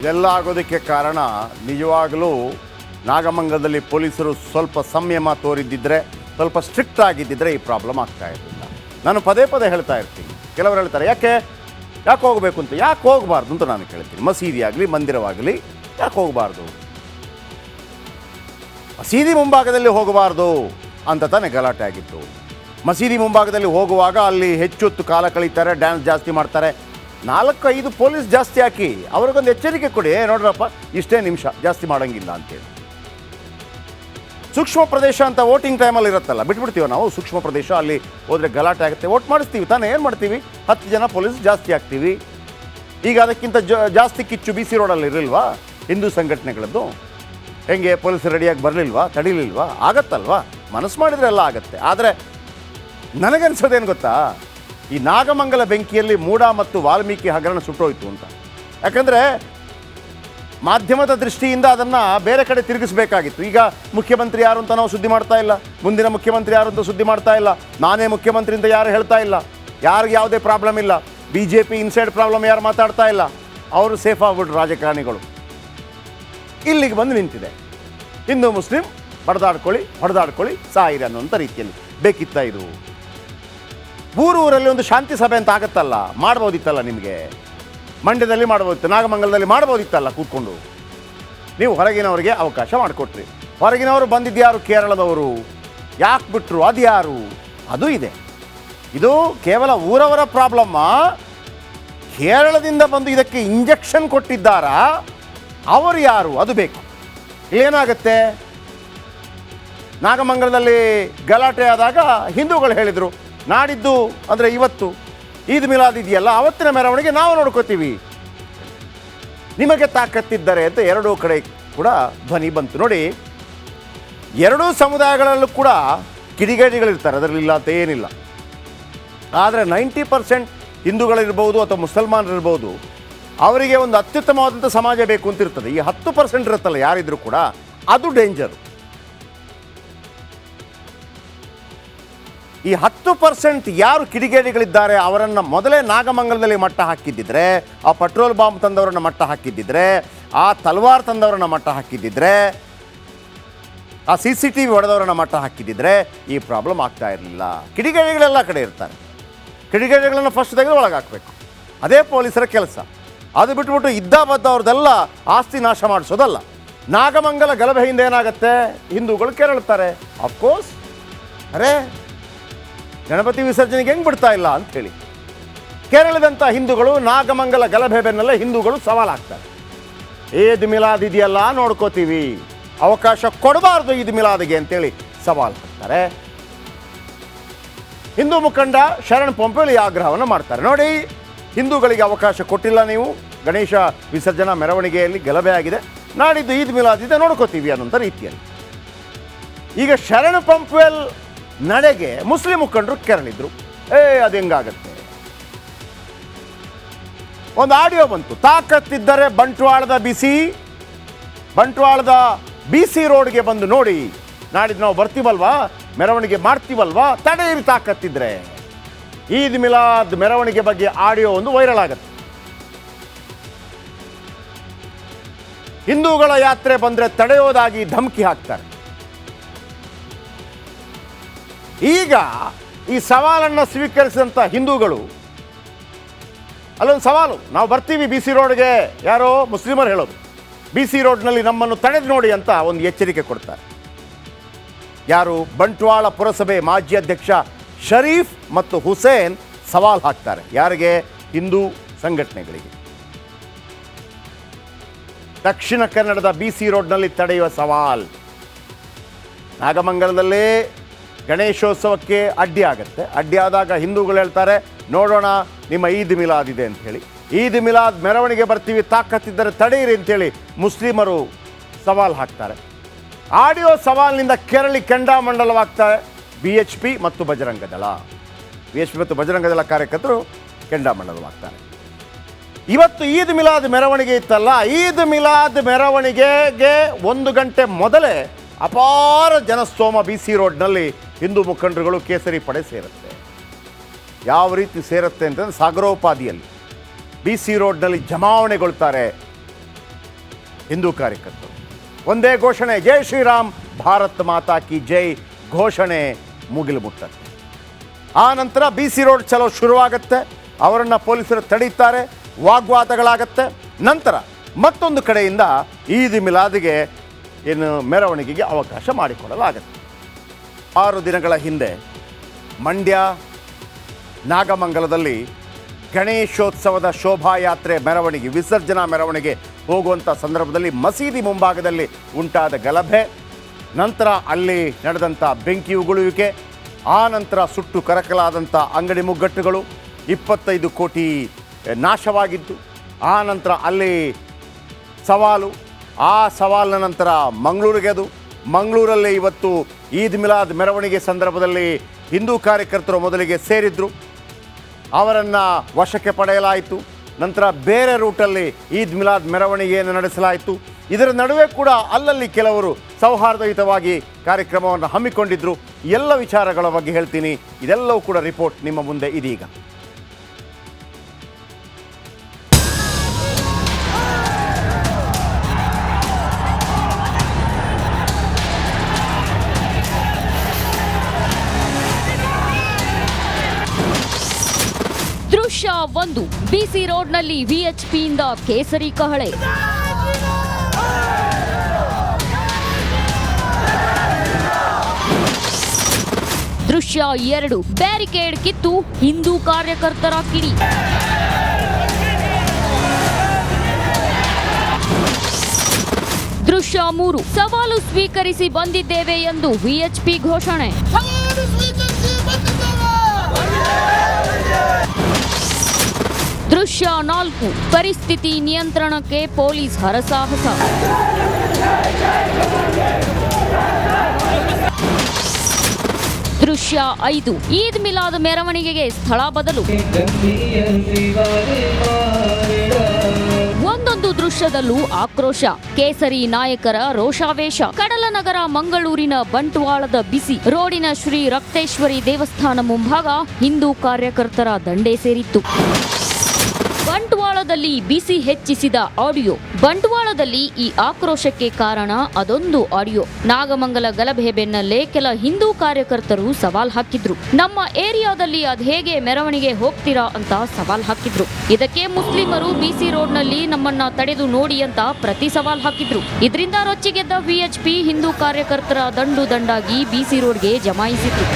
ಇದೆಲ್ಲ ಆಗೋದಕ್ಕೆ ಕಾರಣ ನಿಜವಾಗಲೂ ನಾಗಮಂಗಲದಲ್ಲಿ ಪೊಲೀಸರು ಸ್ವಲ್ಪ ಸಂಯಮ ತೋರಿದ್ದಿದ್ರೆ, ಸ್ವಲ್ಪ ಸ್ಟ್ರಿಕ್ಟ್ ಆಗಿದ್ದಿದ್ರೆ ಈ ಪ್ರಾಬ್ಲಮ್ ಆಗ್ತಾ ಇರಲಿಲ್ಲ. ನಾನು ಪದೇ ಪದೇ ಹೇಳ್ತಾ ಇರ್ತೀನಿ. ಕೆಲವರು ಹೇಳ್ತಾರೆ ಯಾಕೆ ಹೋಗಬೇಕು ಅಂತ. ಯಾಕೆ ಹೋಗಬಾರ್ದು ಅಂತ ನಾನು ಕೇಳ್ತೀನಿ. ಮಸೀದಿ ಆಗಲಿ ಮಂದಿರವಾಗಲಿ ಯಾಕೆ ಹೋಗಬಾರ್ದು? ಮಸೀದಿ ಮುಂಭಾಗದಲ್ಲಿ ಹೋಗಬಾರ್ದು ಅಂತ ತಾನೇ ಗಲಾಟೆ ಆಗಿತ್ತು. ಮಸೀದಿ ಮುಂಭಾಗದಲ್ಲಿ ಹೋಗುವಾಗ ಅಲ್ಲಿ ಹೆಚ್ಚು ಹೊತ್ತು ಕಾಲ ಕಳೀತಾರೆ, ಡ್ಯಾನ್ಸ್ ಜಾಸ್ತಿ ಮಾಡ್ತಾರೆ. 4-5 ಪೊಲೀಸ್ ಜಾಸ್ತಿ ಹಾಕಿ ಅವ್ರಿಗೊಂದು ಎಚ್ಚರಿಕೆ ಕೊಡಿ, ನೋಡ್ರಪ್ಪ ಇಷ್ಟೇ ನಿಮಿಷ ಜಾಸ್ತಿ ಮಾಡೋಂಗಿಲ್ಲ ಅಂತೇಳಿ. ಸೂಕ್ಷ್ಮ ಪ್ರದೇಶ ಅಂತ ವೋಟಿಂಗ್ ಟೈಮಲ್ಲಿ ಇರುತ್ತಲ್ಲ, ಬಿಟ್ಬಿಡ್ತೀವಿ ನಾವು. ಸೂಕ್ಷ್ಮ ಪ್ರದೇಶ ಅಲ್ಲಿ ಹೋದರೆ ಗಲಾಟೆ ಆಗುತ್ತೆ, ವೋಟ್ ಮಾಡಿಸ್ತೀವಿ ತಾನೇ. ಏನು ಮಾಡ್ತೀವಿ? 10 ಜನ ಪೊಲೀಸ್ ಜಾಸ್ತಿ ಆಗ್ತೀವಿ. ಈಗ ಅದಕ್ಕಿಂತ ಜಾಸ್ತಿ ಕಿಚ್ಚು BC ರೋಡಲ್ಲಿ ಇರಲಿಲ್ವಾ ಹಿಂದೂ ಸಂಘಟನೆಗಳದ್ದು? ಹೆಂಗೆ ಪೊಲೀಸರು ರೆಡಿಯಾಗಿ ಬರಲಿಲ್ವಾ, ತಡಿಲಿಲ್ವಾ? ಆಗತ್ತಲ್ವಾ? ಮನಸ್ಸು ಮಾಡಿದರೆ ಎಲ್ಲ ಆಗುತ್ತೆ. ಆದರೆ ನನಗನ್ಸೋದೇನು ಗೊತ್ತಾ, ಈ ನಾಗಮಂಗಲ ಬೆಂಕಿಯಲ್ಲಿ ಮೂಡ ಮತ್ತು ವಾಲ್ಮೀಕಿ ಹಗರಣ ಸುಟ್ಟೋಯ್ತು ಅಂತ. ಯಾಕಂದರೆ ಮಾಧ್ಯಮದ ದೃಷ್ಟಿಯಿಂದ ಅದನ್ನು ಬೇರೆ ಕಡೆ ತಿರುಗಿಸಬೇಕಾಗಿತ್ತು. ಈಗ ಮುಖ್ಯಮಂತ್ರಿ ಯಾರು ಅಂತ ನಾವು ಸುದ್ದಿ ಮಾಡ್ತಾ ಇಲ್ಲ, ಮುಂದಿನ ಮುಖ್ಯಮಂತ್ರಿ ಯಾರು ಅಂತ ಸುದ್ದಿ ಮಾಡ್ತಾ ಇಲ್ಲ, ನಾನೇ ಮುಖ್ಯಮಂತ್ರಿ ಅಂತ ಯಾರು ಹೇಳ್ತಾ ಇಲ್ಲ, ಯಾರಿಗೆ ಯಾವುದೇ ಪ್ರಾಬ್ಲಮ್ ಇಲ್ಲ, BJP ಇನ್ಸೈಡ್ ಪ್ರಾಬ್ಲಮ್ ಯಾರು ಮಾತಾಡ್ತಾ ಇಲ್ಲ, ಅವರು ಸೇಫ್ ಆಗ್ಬಿಟ್ರು ರಾಜಕಾರಣಿಗಳು. ಇಲ್ಲಿಗೆ ಬಂದು ನಿಂತಿದೆ. ಹಿಂದೂ ಮುಸ್ಲಿಂ ಹೊಡೆದಾಡ್ಕೊಳ್ಳಿ ಸಾಯಿರಿ ಅನ್ನೋಂಥ ರೀತಿಯಲ್ಲಿ ಬೇಕಿತ್ತ ಇದು? ಊರಲ್ಲಿ ಒಂದು ಶಾಂತಿ ಸಭೆ ಅಂತ ಆಗುತ್ತಲ್ಲ, ಮಾಡ್ಬೋದಿತ್ತಲ್ಲ. ನಿಮಗೆ ಮಂಡ್ಯದಲ್ಲಿ ಮಾಡ್ಬೋದಿತ್ತು, ನಾಗಮಂಗಲದಲ್ಲಿ ಮಾಡ್ಬೋದಿತ್ತಲ್ಲ ಕೂತ್ಕೊಂಡು. ನೀವು ಹೊರಗಿನವರಿಗೆ ಅವಕಾಶ ಮಾಡಿಕೊಟ್ರಿ. ಹೊರಗಿನವರು ಬಂದಿದ್ಯಾರು? ಕೇರಳದವರು. ಯಾಕೆ ಬಿಟ್ಟರು? ಅದು ಯಾರು? ಅದು ಇದೆ. ಇದು ಕೇವಲ ಊರವರ ಪ್ರಾಬ್ಲಮ್ಮ. ಕೇರಳದಿಂದ ಬಂದು ಇದಕ್ಕೆ ಇಂಜೆಕ್ಷನ್ ಕೊಟ್ಟಿದ್ದಾರಾ? ಅವರು ಯಾರು? ಅದು ಬೇಕು. ಏನಾಗುತ್ತೆ? ನಾಗಮಂಗಲದಲ್ಲಿ ಗಲಾಟೆ ಆದಾಗ ಹಿಂದೂಗಳು ಹೇಳಿದರು, ನಾಡಿದ್ದು ಅಂದರೆ ಇವತ್ತು ಈದ್ ಮಿಲಾದ್ ಇದೆಯಲ್ಲ, ಅವತ್ತಿನ ಮೆರವಣಿಗೆ ನಾವು ನೋಡ್ಕೋತೀವಿ, ನಿಮಗೆ ತಾಕತ್ತಿದ್ದಾರೆ ಅಂತ ಎರಡೂ ಕಡೆ ಕೂಡ ಧ್ವನಿ ಬಂತು. ನೋಡಿ, ಎರಡೂ ಸಮುದಾಯಗಳಲ್ಲೂ ಕೂಡ ಕಿಡಿಗೇಡಿಗಳಿರ್ತಾರೆ, ಅದರಲ್ಲಿಲ್ಲ ಅಂತ ಏನಿಲ್ಲ. ಆದರೆ 90% ಹಿಂದೂಗಳಿರ್ಬೋದು ಅಥವಾ ಮುಸಲ್ಮಾನರಿರ್ಬೋದು, ಅವರಿಗೆ ಒಂದು ಅತ್ಯುತ್ತಮವಾದಂಥ ಸಮಾಜ ಬೇಕು ಅಂತಿರ್ತದೆ. ಈ 10% ಇರುತ್ತಲ್ಲ ಯಾರಿದ್ರೂ ಕೂಡ, ಅದು ಡೇಂಜರು. ಈ 10% ಯಾರು ಕಿಡಿಗೇಡಿಗಳಿದ್ದಾರೆ ಅವರನ್ನು ಮೊದಲೇ ನಾಗಮಂಗಲದಲ್ಲಿ ಮಟ್ಟ ಹಾಕಿದ್ದಿದ್ರೆ, ಆ ಪೆಟ್ರೋಲ್ ಬಾಂಬ್ ತಂದವರನ್ನು ಮಟ್ಟ ಹಾಕಿದ್ದಿದ್ರೆ, ಆ ತಲ್ವಾರ್ ತಂದವರನ್ನು ಮಟ್ಟ ಹಾಕಿದ್ದಿದ್ರೆ, ಆ CCTV ಹೊಡೆದವರನ್ನು ಮಟ್ಟ ಹಾಕಿದ್ದಿದ್ರೆ ಈ ಪ್ರಾಬ್ಲಮ್ ಆಗ್ತಾ ಇರಲಿಲ್ಲ. ಕಿಡಿಗೇಡಿಗಳೆಲ್ಲ ಕಡೆ ಇರ್ತಾರೆ. ಕಿಡಿಗೇಡಿಗಳನ್ನು ಫಸ್ಟ್ ತೆಗೆದು ಒಳಗೆ ಹಾಕಬೇಕು. ಅದೇ ಪೊಲೀಸರ ಕೆಲಸ. ಅದು ಬಿಟ್ಬಿಟ್ಟು ಇದ್ದವ್ರದ್ದೆಲ್ಲ ಆಸ್ತಿ ನಾಶ ಮಾಡಿಸೋದಲ್ಲ. ನಾಗಮಂಗಲ ಗಲಭೆಯಿಂದ ಏನಾಗುತ್ತೆ? ಹಿಂದೂಗಳು ಕೆರಳ್ತಾರೆ. ಅಫ್ಕೋರ್ಸ್, ಅರೇ ಗಣಪತಿ ವಿಸರ್ಜನೆಗೆ ಹೆಂಗೆ ಬಿಡ್ತಾ ಇಲ್ಲ ಅಂಥೇಳಿ ಕೇರಳದಂಥ ಹಿಂದೂಗಳು ನಾಗಮಂಗಲ ಗಲಭೆ ಬೆನ್ನಲ್ಲೇ ಹಿಂದೂಗಳು ಸವಾಲಾಗ್ತಾರೆ. ಈದ್ ಮಿಲಾದ್ ಇದೆಯಲ್ಲ ನೋಡ್ಕೋತೀವಿ, ಅವಕಾಶ ಕೊಡಬಾರ್ದು ಈದ್ ಮಿಲಾದ್ಗೆ ಅಂತೇಳಿ ಸವಾಲು ಹಾಕ್ತಾರೆ. ಹಿಂದೂ ಮುಖಂಡ ಶರಣ್ ಪಂಪೇಲಿ ಆಗ್ರಹವನ್ನು ಮಾಡ್ತಾರೆ. ನೋಡಿ, ಹಿಂದೂಗಳಿಗೆ ಅವಕಾಶ ಕೊಟ್ಟಿಲ್ಲ ನೀವು, ಗಣೇಶ ವಿಸರ್ಜನಾ ಮೆರವಣಿಗೆಯಲ್ಲಿ ಗಲಭೆ ಆಗಿದೆ, ನಾಡಿದ್ದು ಈದ್ ಮಿಲಾದ್ ಇದೆ ನೋಡ್ಕೋತೀವಿ ಅನ್ನೋಂಥ ರೀತಿಯಲ್ಲಿ. ಈಗ ಶರಣ್ ಪಂಪೇಲ್ ನಡೆಗೆ ಮುಸ್ಲಿಂ ಮುಖಂಡರು ಕೆರಳಿದ್ರು. ಅದು ಹೆಂಗಾಗತ್ತೆ? ಒಂದು ಆಡಿಯೋ ಬಂತು. ತಾಕತ್ತಿದ್ದರೆ ಬಂಟ್ವಾಳದ BC ರೋಡ್ಗೆ ಬಂದು ನೋಡಿ, ನಾಡಿದ್ದು ನಾವು ಬರ್ತೀವಲ್ವಾ, ಮೆರವಣಿಗೆ ಮಾಡ್ತೀವಲ್ವಾ, ತಡೆಯಿರಿ ತಾಕತ್ತಿದ್ರೆ. ಈದ್ ಮಿಲಾದ್ ಮೆರವಣಿಗೆ ಬಗ್ಗೆ ಆಡಿಯೋ ಒಂದು ವೈರಲ್ ಆಗುತ್ತೆ. ಹಿಂದೂಗಳ ಯಾತ್ರೆ ಬಂದರೆ ತಡೆಯೋದಾಗಿ ಧಮಕಿ ಹಾಕ್ತಾರೆ. ಈಗ ಈ ಸವಾಲನ್ನು ಸ್ವೀಕರಿಸಿದಂಥ ಹಿಂದೂಗಳು, ಅಲ್ಲೊಂದು ಸವಾಲು, ನಾವು ಬರ್ತೀವಿ BC ರೋಡ್ಗೆ, ಯಾರೋ ಮುಸ್ಲಿಮರು ಹೇಳೋದು, BC ರೋಡ್ನಲ್ಲಿ ನಮ್ಮನ್ನು ತಡೆದು ನೋಡಿ ಅಂತ ಒಂದು ಎಚ್ಚರಿಕೆ ಕೊಡ್ತಾರೆ. ಯಾರು? ಬಂಟ್ವಾಳ ಪುರಸಭೆ ಮಾಜಿ ಅಧ್ಯಕ್ಷ ಶರೀಫ್ ಮತ್ತು ಹುಸೇನ್ ಸವಾಲು ಹಾಕ್ತಾರೆ. ಯಾರಿಗೆ? ಹಿಂದೂ ಸಂಘಟನೆಗಳಿಗೆ. ದಕ್ಷಿಣ ಕನ್ನಡದ BC ರೋಡ್ನಲ್ಲಿ ತಡೆಯುವ ಸವಾಲ್. ನಾಗಮಂಗಲದಲ್ಲೇ ಗಣೇಶೋತ್ಸವಕ್ಕೆ ಅಡ್ಡಿ ಆಗುತ್ತೆ. ಅಡ್ಡಿ ಆದಾಗ ಹಿಂದೂಗಳು ಹೇಳ್ತಾರೆ, ನೋಡೋಣ ನಿಮ್ಮ ಈದ್ ಮಿಲಾದ್ ಇದೆ ಅಂಥೇಳಿ, ಈದ್ ಮಿಲಾದ್ ಮೆರವಣಿಗೆ ಬರ್ತೀವಿ, ತಾಕತ್ತಿದ್ದರೆ ತಡೆಯಿರಿ ಅಂತೇಳಿ ಮುಸ್ಲಿಮರು ಸವಾಲು ಹಾಕ್ತಾರೆ. ಆಡಿಯೋ ಸವಾಲಿನಿಂದ ಕೆರಳಿ ಕೆಂಡಾಮಂಡಲವಾಗ್ತಾರೆ BHP ಮತ್ತು ಬಜರಂಗ ದಳ ಕಾರ್ಯಕರ್ತರು ಕೆಂಡಾಮಂಡಲವಾಗ್ತಾರೆ. ಇವತ್ತು ಈದ್ ಮಿಲಾದ್ ಮೆರವಣಿಗೆ ಇತ್ತಲ್ಲ, ಈದ್ ಮಿಲಾದ್ ಮೆರವಣಿಗೆಗೆ 1 ಗಂಟೆ ಮೊದಲೇ ಅಪಾರ ಜನಸ್ತೋಮ BC ರೋಡ್ನಲ್ಲಿ ಹಿಂದೂ ಮುಖಂಡರುಗಳು ಕೇಸರಿ ಪಡೆ ಸೇರುತ್ತೆ. ಯಾವ ರೀತಿ ಸೇರುತ್ತೆ ಅಂತಂದರೆ, ಸಾಗರೋಪಾದಿಯಲ್ಲಿ BC ರೋಡ್ನಲ್ಲಿ ಜಮಾವಣೆಗೊಳ್ತಾರೆ. ಹಿಂದೂ ಕಾರ್ಯಕರ್ತರು ಒಂದೇ ಘೋಷಣೆ, ಜೈ ಶ್ರೀರಾಮ್ ಭಾರತ್ ಮಾತಾ ಕಿ ಜೈ ಘೋಷಣೆ ಮುಗಿಲು ಮುಟ್ಟತ್ತೆ. ಆ ನಂತರ BC ರೋಡ್ ಚಲೋ ಶುರುವಾಗತ್ತೆ, ಅವರನ್ನು ಪೊಲೀಸರು ತಡೀತಾರೆ, ವಾಗ್ವಾದಗಳಾಗತ್ತೆ. ನಂತರ ಮತ್ತೊಂದು ಕಡೆಯಿಂದ ಈದ್ ಮಿಲಾದ್ಗೆ ಮೆರವಣಿಗೆಗೆ ಅವಕಾಶ ಮಾಡಿಕೊಡಲಾಗತ್ತೆ. 6 ದಿನಗಳ ಹಿಂದೆ ಮಂಡ್ಯ ನಾಗಮಂಗಲದಲ್ಲಿ ಗಣೇಶೋತ್ಸವದ ಶೋಭಾಯಾತ್ರೆ ಮೆರವಣಿಗೆ, ವಿಸರ್ಜನಾ ಮೆರವಣಿಗೆ ಹೋಗುವಂಥ ಸಂದರ್ಭದಲ್ಲಿ ಮಸೀದಿ ಮುಂಭಾಗದಲ್ಲಿ ಉಂಟಾದ ಗಲಭೆ, ನಂತರ ಅಲ್ಲಿ ನಡೆದಂಥ ಬೆಂಕಿ ಉಗುಳುವಿಕೆ, ಆ ನಂತರ ಸುಟ್ಟು ಕರಕಲಾದಂಥ ಅಂಗಡಿ ಮುಗ್ಗಟ್ಟುಗಳು, 25 ಕೋಟಿ ನಾಶವಾಗಿದ್ದು, ಆ ನಂತರ ಅಲ್ಲಿ ಸವಾಲು, ಆ ಸವಾಲಿನ ನಂತರ ಮಂಗಳೂರಲ್ಲಿ ಇವತ್ತು ಈದ್ ಮಿಲಾದ್ ಮೆರವಣಿಗೆ ಸಂದರ್ಭದಲ್ಲಿ ಹಿಂದೂ ಕಾರ್ಯಕರ್ತರು ಮೊದಲಿಗೆ ಸೇರಿದ್ರು, ಅವರನ್ನು ವಶಕ್ಕೆ ಪಡೆಯಲಾಯಿತು. ನಂತರ ಬೇರೆ ರೂಟಲ್ಲಿ ಈದ್ ಮಿಲಾದ್ ಮೆರವಣಿಗೆಯನ್ನು ನಡೆಸಲಾಯಿತು. ಇದರ ನಡುವೆ ಕೂಡ ಅಲ್ಲಲ್ಲಿ ಕೆಲವರು ಸೌಹಾರ್ದಯುತವಾಗಿ ಕಾರ್ಯಕ್ರಮವನ್ನು ಹಮ್ಮಿಕೊಂಡಿದ್ದರು. ಎಲ್ಲ ವಿಚಾರಗಳ ಬಗ್ಗೆ ಹೇಳ್ತೀನಿ. ಇದೆಲ್ಲವೂ ಕೂಡ ರಿಪೋರ್ಟ್ ನಿಮ್ಮ ಮುಂದೆ ಇದೀಗ. ದೃಶ್ಯ 1, BC ರೋಡ್ನಲ್ಲಿ ವಿಎಚ್ಪಿಯಿಂದ ಕೇಸರಿ ಕಹಳೆ. ದೃಶ್ಯ 2, ಬ್ಯಾರಿಕೇಡ್ ಕಿತ್ತು ಹಿಂದೂ ಕಾರ್ಯಕರ್ತರ ಕಿಡಿ. ದೃಶ್ಯ 3, ಸವಾಲು ಸ್ವೀಕರಿಸಿ ಬಂದಿದ್ದೇವೆ ಎಂದು ವಿಎಚ್ಪಿ ಘೋಷಣೆ. ದೃಶ್ಯ 4, ಪರಿಸ್ಥಿತಿ ನಿಯಂತ್ರಣಕ್ಕೆ ಪೊಲೀಸ್ ಹರಸಾಹಸ. ದೃಶ್ಯ 5, ಈದ್ ಮಿಲಾದ್ ಮೆರವಣಿಗೆಗೆ ಸ್ಥಳ ಬದಲು. ಒಂದೊಂದು ದೃಶ್ಯದಲ್ಲೂ ಆಕ್ರೋಶ, ಕೇಸರಿ ನಾಯಕರ ರೋಷಾವೇಶ. ಕಡಲನಗರ ಮಂಗಳೂರಿನ ಬಂಟ್ವಾಳದ ಬಿಸಿ ರೋಡಿನ ಶ್ರೀ ರಕ್ತೇಶ್ವರಿ ದೇವಸ್ಥಾನ ಮುಂಭಾಗ ಹಿಂದೂ ಕಾರ್ಯಕರ್ತರ ದಂಡೇ ಸೇರಿತ್ತು. ಬಂಟ್ವಾಳದಲ್ಲಿ ಬಿಸಿ ಹೆಚ್ಚಿಸಿದ ಆಡಿಯೋ. ಬಂಟ್ವಾಳದಲ್ಲಿ ಈ ಆಕ್ರೋಶಕ್ಕೆ ಕಾರಣ ಅದೊಂದು ಆಡಿಯೋ. ನಾಗಮಂಗಲ ಗಲಭೆ ಬೆನ್ನಲ್ಲೇ ಕೆಲ ಹಿಂದೂ ಕಾರ್ಯಕರ್ತರು ಸವಾಲ್ ಹಾಕಿದ್ರು. ನಮ್ಮ ಏರಿಯಾದಲ್ಲಿ ಅದ್ ಹೇಗೆ ಮೆರವಣಿಗೆ ಹೋಗ್ತೀರಾ ಅಂತ ಸವಾಲ್ ಹಾಕಿದ್ರು. ಇದಕ್ಕೆ ಮುಸ್ಲಿಮರು BC ರೋಡ್ನಲ್ಲಿ ನಮ್ಮನ್ನ ತಡೆದು ನೋಡಿ ಅಂತ ಪ್ರತಿ ಸವಾಲ್ ಹಾಕಿದ್ರು. ಇದರಿಂದ ರೊಚ್ಚಿಗೆದ್ದ ವಿಎಚ್ಪಿ ಹಿಂದೂ ಕಾರ್ಯಕರ್ತರ ದಂಡಾಗಿ BC ರೋಡ್ಗೆ ಜಮಾಯಿಸಿದ್ರು.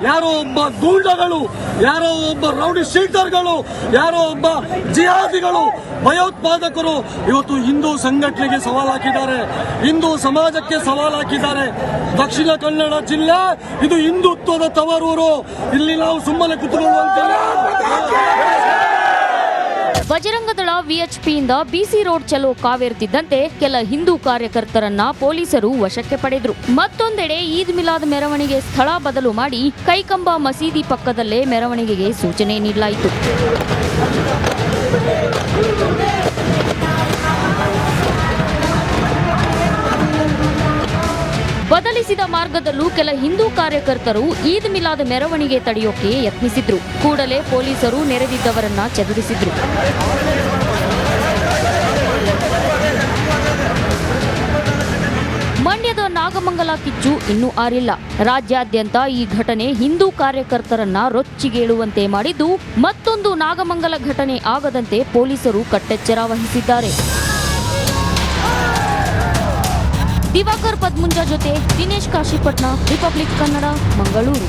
ಯಾರೋ ಒಬ್ಬ ಗೂಂಡಗಳು, ಯಾರೋ ಒಬ್ಬ ರೌಡಿ ಶೀಟರ್ಗಳು, ಯಾರೋ ಒಬ್ಬ ಜಿಹಾದಿಗಳು, ಭಯೋತ್ಪಾದಕರು ಇವತ್ತು ಹಿಂದೂ ಸಂಘಟನೆಗೆ ಸವಾಲ್ ಹಾಕಿದ್ದಾರೆ, ಹಿಂದೂ ಸಮಾಜಕ್ಕೆ ಸವಾಲ್ ಹಾಕಿದ್ದಾರೆ. ದಕ್ಷಿಣ ಕನ್ನಡ ಜಿಲ್ಲೆ ಇದು ಹಿಂದುತ್ವದ ತವರೂರು. ಇಲ್ಲಿ ನಾವು ಸುಮ್ಮನೆ ಕುತ್ಕೊಳ್ಳುವಂತಿಲ್ಲ. ಬಜರಂಗ ದಳ ವಿಎಚ್ಪಿಯಿಂದ BC ರೋಡ್ ಚಲೋ ಕಾವೇರ್ತಿದ್ದಂತೆ ಕೆಲ ಹಿಂದೂ ಕಾರ್ಯಕರ್ತರನ್ನ ಪೊಲೀಸರು ವಶಕ್ಕೆ ಪಡೆದ್ರು. ಮತ್ತೊಂದೆಡೆ ಈದ್ ಮಿಲಾದ್ ಮೆರವಣಿಗೆ ಸ್ಥಳ ಬದಲು ಮಾಡಿ ಕೈಕಂಬ ಮಸೀದಿ ಪಕ್ಕದಲ್ಲೇ ಮೆರವಣಿಗೆಗೆ ಸೂಚನೆ ನೀಡಲಾಯಿತು. ಬದಲಿಸಿದ ಮಾರ್ಗದಲ್ಲೂ ಕೆಲ ಹಿಂದೂ ಕಾರ್ಯಕರ್ತರು ಈದ್ ಮಿಲಾದ್ ಮೆರವಣಿಗೆ ತಡೆಯೋಕೆ ಯತ್ನಿಸಿದ್ರು. ಕೂಡಲೇ ಪೊಲೀಸರು ನೆರೆದಿದ್ದವರನ್ನ ಚದುರಿಸಿದ್ರು. ಮಂಡ್ಯದ ನಾಗಮಂಗಲ ಕಿಚ್ಚು ಇನ್ನೂ ಆರಿಲ್ಲ. ರಾಜ್ಯಾದ್ಯಂತ ಈ ಘಟನೆ ಹಿಂದೂ ಕಾರ್ಯಕರ್ತರನ್ನ ರೊಚ್ಚಿಗೇಳುವಂತೆ ಮಾಡಿದ್ದು, ಮತ್ತೊಂದು ನಾಗಮಂಗಲ ಘಟನೆ ಆಗದಂತೆ ಪೊಲೀಸರು ಕಟ್ಟೆಚ್ಚರ ವಹಿಸಿದ್ದಾರೆ. ದಿವಾಕರ್ ಪದ್ಮುಂಜ ಜೊತೆ ದಿನೇಶ್ ಕಾಶಿಪಟ್ನ, ರಿಪಬ್ಲಿಕ್ ಕನ್ನಡ, ಮಂಗಳೂರು.